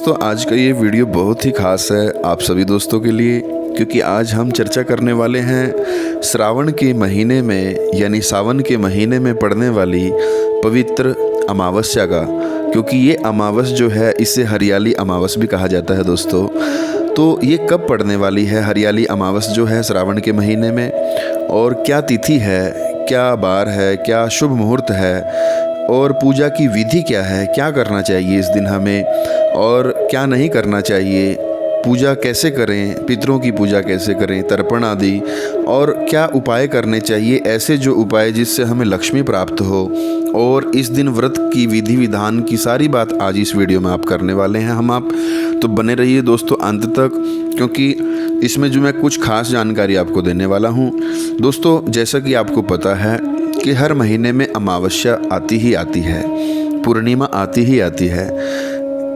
तो आज का ये वीडियो बहुत ही खास है आप सभी दोस्तों के लिए, क्योंकि आज हम चर्चा करने वाले हैं श्रावण के महीने में यानी सावन के महीने में पड़ने वाली पवित्र अमावस्या का। क्योंकि ये अमावस जो है इसे हरियाली अमावस भी कहा जाता है दोस्तों। तो ये कब पड़ने वाली है हरियाली अमावस जो है श्रावण के महीने में, और क्या तिथि है, क्या बार है, क्या शुभ मुहूर्त है, और पूजा की विधि क्या है, क्या करना चाहिए इस दिन हमें और क्या नहीं करना चाहिए, पूजा कैसे करें, पितरों की पूजा कैसे करें, तर्पण आदि, और क्या उपाय करने चाहिए, ऐसे जो उपाय जिससे हमें लक्ष्मी प्राप्त हो। और इस दिन व्रत की विधि विधान की सारी बात आज इस वीडियो में आप करने वाले हैं आप तो बने रहिए दोस्तों अंत तक, क्योंकि इसमें जो मैं कुछ खास जानकारी आपको देने वाला हूँ। दोस्तों जैसा कि आपको पता है कि हर महीने में अमावस्या आती ही आती है, पूर्णिमा आती ही आती है।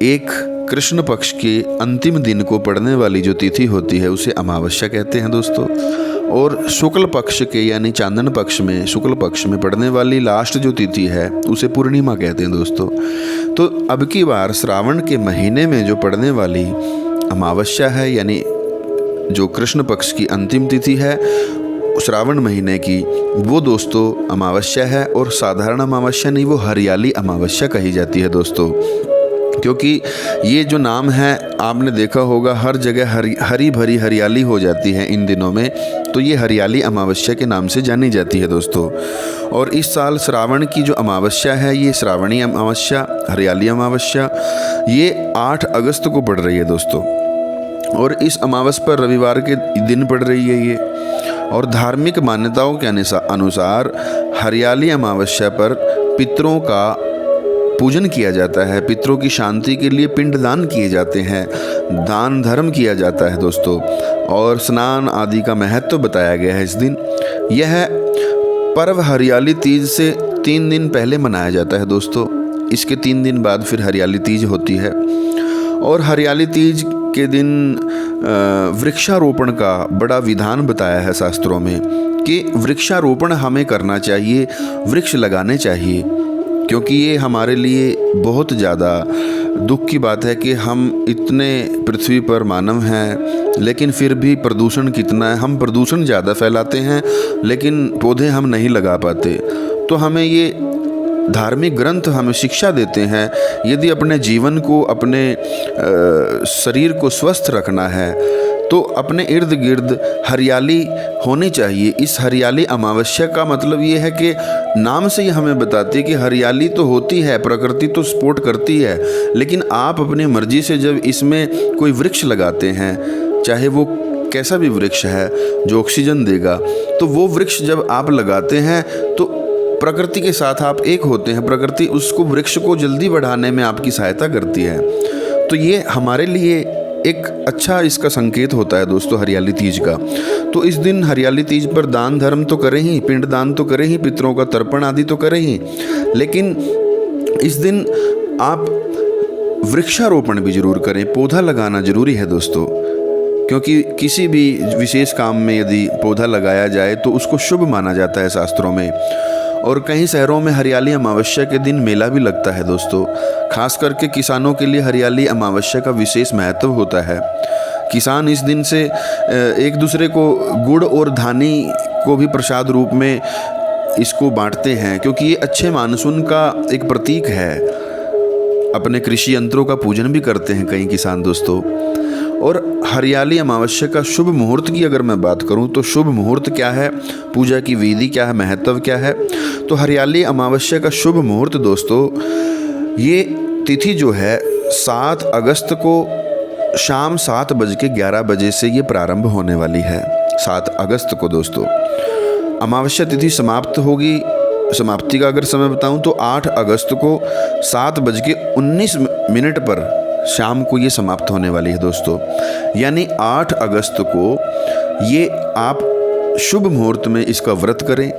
एक कृष्ण पक्ष के अंतिम दिन को पड़ने वाली जो तिथि होती है उसे अमावस्या कहते हैं दोस्तों, और शुक्ल पक्ष के यानी चांदन पक्ष में शुक्ल पक्ष में पड़ने वाली लास्ट जो तिथि है उसे पूर्णिमा कहते हैं दोस्तों। तो अब की बार श्रावण के महीने में जो पड़ने वाली अमावस्या है यानी जो कृष्ण पक्ष की अंतिम तिथि है श्रावण महीने की, वो दोस्तों अमावस्या है। और साधारण अमावस्या नहीं, वो हरियाली अमावस्या कही जाती है दोस्तों। क्योंकि ये जो नाम है आपने देखा होगा हर जगह हरी भरी हरियाली हो जाती है इन दिनों में, तो ये हरियाली अमावस्या के नाम से जानी जाती है दोस्तों। और इस साल श्रावण की जो अमावस्या है ये श्रावणी अमावस्या, हरियाली अमावस्या, ये 8 अगस्त को पड़ रही है दोस्तों। और इस अमावस पर रविवार के दिन पड़ रही है ये। और धार्मिक मान्यताओं के अनुसार हरियाली अमावस्या पर पितरों का पूजन किया जाता है, पितरों की शांति के लिए पिंडदान किए जाते हैं, दान धर्म किया जाता है दोस्तों, और स्नान आदि का महत्व बताया गया है इस दिन। यह पर्व हरियाली तीज से 3 दिन पहले मनाया जाता है दोस्तों। इसके 3 दिन बाद फिर हरियाली तीज होती है। और हरियाली तीज के दिन वृक्षारोपण का बड़ा विधान बताया है शास्त्रों में कि वृक्षारोपण हमें करना चाहिए, वृक्ष लगाने चाहिए। क्योंकि ये हमारे लिए बहुत ज़्यादा दुख की बात है कि हम इतने पृथ्वी पर मानव हैं लेकिन फिर भी प्रदूषण कितना है, हम प्रदूषण ज़्यादा फैलाते हैं लेकिन पौधे हम नहीं लगा पाते। तो हमें ये धार्मिक ग्रंथ हमें शिक्षा देते हैं, यदि अपने जीवन को, अपने शरीर को स्वस्थ रखना है तो अपने इर्द गिर्द हरियाली होनी चाहिए। इस हरियाली अमावस्या का मतलब ये है कि नाम से ही हमें बताती है कि हरियाली तो होती है, प्रकृति तो सपोर्ट करती है, लेकिन आप अपनी मर्जी से जब इसमें कोई वृक्ष लगाते हैं, चाहे वो कैसा भी वृक्ष है जो ऑक्सीजन देगा, तो वो वृक्ष जब आप लगाते हैं तो प्रकृति के साथ आप एक होते हैं, प्रकृति उसको वृक्ष को जल्दी बढ़ाने में आपकी सहायता करती है। तो ये हमारे लिए एक अच्छा इसका संकेत होता है दोस्तों हरियाली तीज का। तो इस दिन हरियाली तीज पर दान धर्म तो करें ही, पिंड दान तो करें ही, पितरों का तर्पण आदि तो करें ही, लेकिन इस दिन आप वृक्षारोपण भी जरूर करें, पौधा लगाना जरूरी है दोस्तों। क्योंकि किसी भी विशेष काम में यदि पौधा लगाया जाए तो उसको शुभ माना जाता है शास्त्रों में। और कई शहरों में हरियाली अमावस्या के दिन मेला भी लगता है दोस्तों। खास करके किसानों के लिए हरियाली अमावस्या का विशेष महत्व होता है। किसान इस दिन से एक दूसरे को गुड़ और धानी को भी प्रसाद रूप में इसको बांटते हैं, क्योंकि ये अच्छे मानसून का एक प्रतीक है। अपने कृषि यंत्रों का पूजन भी करते हैं कई किसान दोस्तों। और हरियाली अमावस्या का शुभ मुहूर्त की अगर मैं बात करूं तो शुभ मुहूर्त क्या है, पूजा की विधि क्या है, महत्व क्या है, तो हरियाली अमावस्या का शुभ मुहूर्त दोस्तों, ये तिथि जो है 7 अगस्त को शाम 7:11 से ये प्रारंभ होने वाली है। 7 अगस्त को दोस्तों अमावस्या तिथि समाप्त होगी। समाप्ति का अगर समय बताऊं तो 8 अगस्त को 7:19 पर शाम को ये समाप्त होने वाली है दोस्तों। यानी 8 अगस्त को ये आप शुभ मुहूर्त में इसका व्रत करें,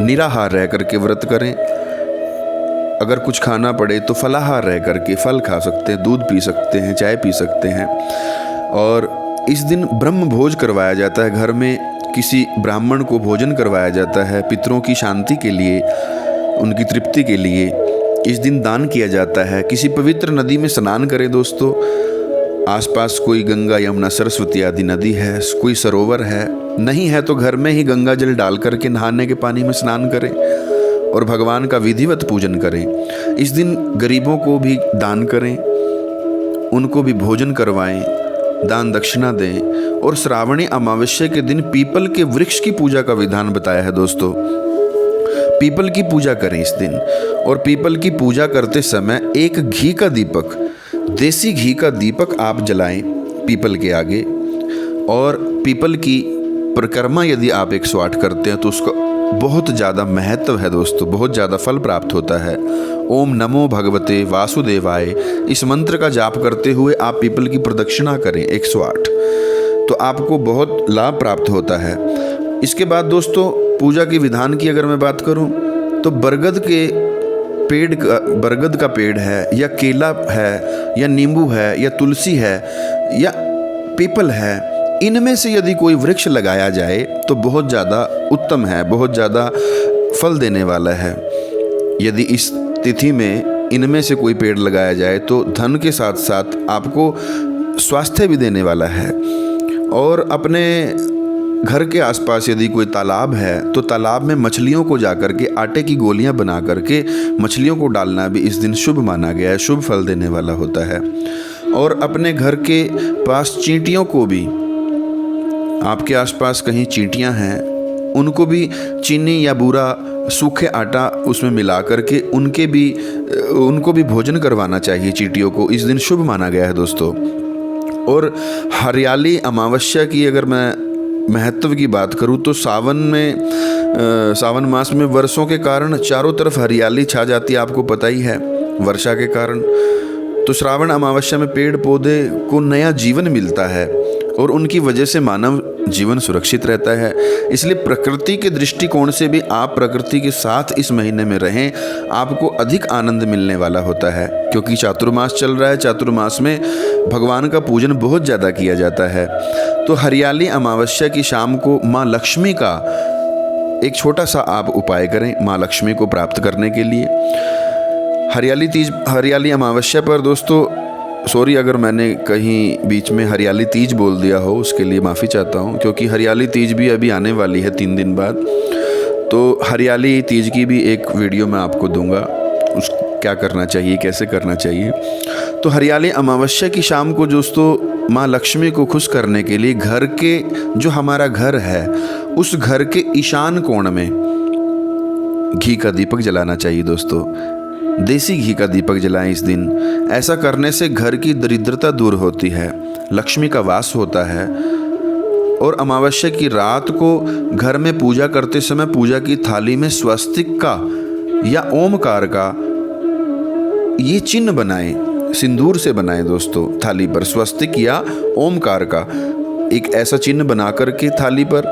निराहार रह करके व्रत करें। अगर कुछ खाना पड़े तो फलाहार रह करके फल खा सकते हैं, दूध पी सकते हैं, चाय पी सकते हैं। और इस दिन ब्रह्म भोज करवाया जाता है, घर में किसी ब्राह्मण को भोजन करवाया जाता है पितरों की शांति के लिए, उनकी तृप्ति के लिए। इस दिन दान किया जाता है। किसी पवित्र नदी में स्नान करें दोस्तों। आसपास कोई गंगा, यमुना, सरस्वती आदि नदी है, कोई सरोवर है, नहीं है तो घर में ही गंगा जल डाल करके नहाने के पानी में स्नान करें और भगवान का विधिवत पूजन करें। इस दिन गरीबों को भी दान करें, उनको भी भोजन करवाएं, दान दक्षिणा दें। और श्रावणी अमावस्या के दिन पीपल के वृक्ष की पूजा का विधान बताया है दोस्तों। पीपल की पूजा करें इस दिन। और पीपल की पूजा करते समय एक घी का दीपक, देसी घी का दीपक आप जलाएं पीपल के आगे। और पीपल की परिक्रमा यदि आप 108 करते हैं तो उसका बहुत ज़्यादा महत्व है दोस्तों, बहुत ज़्यादा फल प्राप्त होता है। ओम नमो भगवते वासुदेवाय, इस मंत्र का जाप करते हुए आप पीपल की प्रदक्षिणा करें 108, तो आपको बहुत लाभ प्राप्त होता है। इसके बाद दोस्तों पूजा की विधान की अगर मैं बात करूं तो बरगद का पेड़ है या केला है या नींबू है या तुलसी है या पीपल है, इनमें से यदि कोई वृक्ष लगाया जाए तो बहुत ज़्यादा उत्तम है, बहुत ज़्यादा फल देने वाला है। यदि इस तिथि में इनमें से कोई पेड़ लगाया जाए तो धन के साथ साथ आपको स्वास्थ्य भी देने वाला है। और अपने घर के आसपास यदि कोई तालाब है तो तालाब में मछलियों को जाकर के आटे की गोलियां बना करके मछलियों को डालना भी इस दिन शुभ माना गया है, शुभ फल देने वाला होता है। और अपने घर के पास चींटियों को भी, आपके आसपास कहीं चींटियां हैं, उनको भी चीनी या बूरा सूखे आटा उसमें मिला करके उनको भी भोजन करवाना चाहिए चींटियों को। इस दिन शुभ माना गया है दोस्तों। और हरियाली अमावस्या की अगर मैं महत्व की बात करूं तो सावन मास में वर्षों के कारण चारों तरफ हरियाली छा जाती है, आपको पता ही है, वर्षा के कारण। तो श्रावण अमावस्या में पेड़ पौधे को नया जीवन मिलता है और उनकी वजह से मानव जीवन सुरक्षित रहता है। इसलिए प्रकृति के दृष्टिकोण से भी आप प्रकृति के साथ इस महीने में रहें, आपको अधिक आनंद मिलने वाला होता है। क्योंकि चातुर्मास चल रहा है, चातुर्मास में भगवान का पूजन बहुत ज़्यादा किया जाता है। तो हरियाली अमावस्या की शाम को माँ लक्ष्मी का एक छोटा सा आप उपाय करें माँ लक्ष्मी को प्राप्त करने के लिए। हरियाली अमावस्या पर दोस्तों, सॉरी अगर मैंने कहीं बीच में हरियाली तीज बोल दिया हो, उसके लिए माफ़ी चाहता हूँ, क्योंकि हरियाली तीज भी अभी आने वाली है 3 दिन बाद। तो हरियाली तीज की भी एक वीडियो मैं आपको दूंगा, क्या करना चाहिए, कैसे करना चाहिए। तो हरियाली अमावस्या की शाम को दोस्तों माँ लक्ष्मी को खुश करने के लिए घर के, जो हमारा घर है, उस घर के ईशान कोण में घी का दीपक जलाना चाहिए दोस्तों। देसी घी का दीपक जलाएं इस दिन। ऐसा करने से घर की दरिद्रता दूर होती है, लक्ष्मी का वास होता है। और अमावस्या की रात को घर में पूजा करते समय पूजा की थाली में स्वस्तिक का या ओमकार का ये चिन्ह बनाएं, सिंदूर से बनाएं दोस्तों। थाली पर स्वस्तिक या ओमकार का एक ऐसा चिन्ह बना करके थाली पर,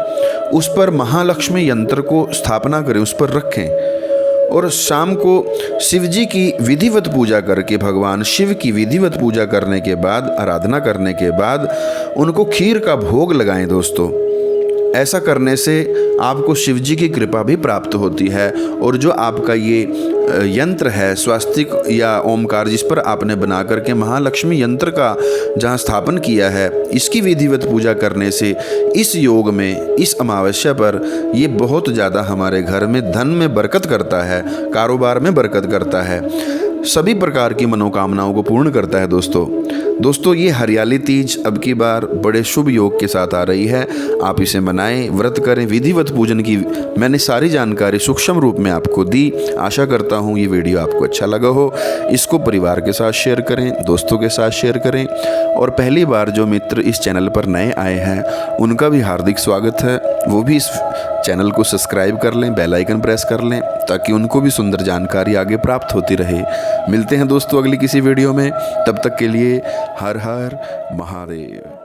उस पर महालक्ष्मी यंत्र को स्थापना करें, उस पर रखें। और शाम को शिव जी की विधिवत पूजा करके, भगवान शिव की विधिवत पूजा करने के बाद, आराधना करने के बाद उनको खीर का भोग लगाएं दोस्तों। ऐसा करने से आपको शिव जी की कृपा भी प्राप्त होती है। और जो आपका ये यंत्र है स्वस्तिक या ओमकार, जिस पर आपने बना करके महालक्ष्मी यंत्र का जहाँ स्थापन किया है, इसकी विधिवत पूजा करने से इस योग में, इस अमावस्या पर ये बहुत ज़्यादा हमारे घर में धन में बरकत करता है, कारोबार में बरकत करता है, सभी प्रकार की मनोकामनाओं को पूर्ण करता है दोस्तों। ये हरियाली तीज अब की बार बड़े शुभ योग के साथ आ रही है। आप इसे मनाएं, व्रत करें, विधिवत पूजन की मैंने सारी जानकारी सूक्ष्म रूप में आपको दी। आशा करता हूँ ये वीडियो आपको अच्छा लगा हो। इसको परिवार के साथ शेयर करें, दोस्तों के साथ शेयर करें। और पहली बार जो मित्र इस चैनल पर नए आए हैं उनका भी हार्दिक स्वागत है, वो भी इस चैनल को सब्सक्राइब कर लें, बेल आइकन प्रेस कर लें, ताकि उनको भी सुंदर जानकारी आगे प्राप्त होती रहे। मिलते हैं दोस्तों अगली किसी वीडियो में, तब तक के लिए हर हर महादेव।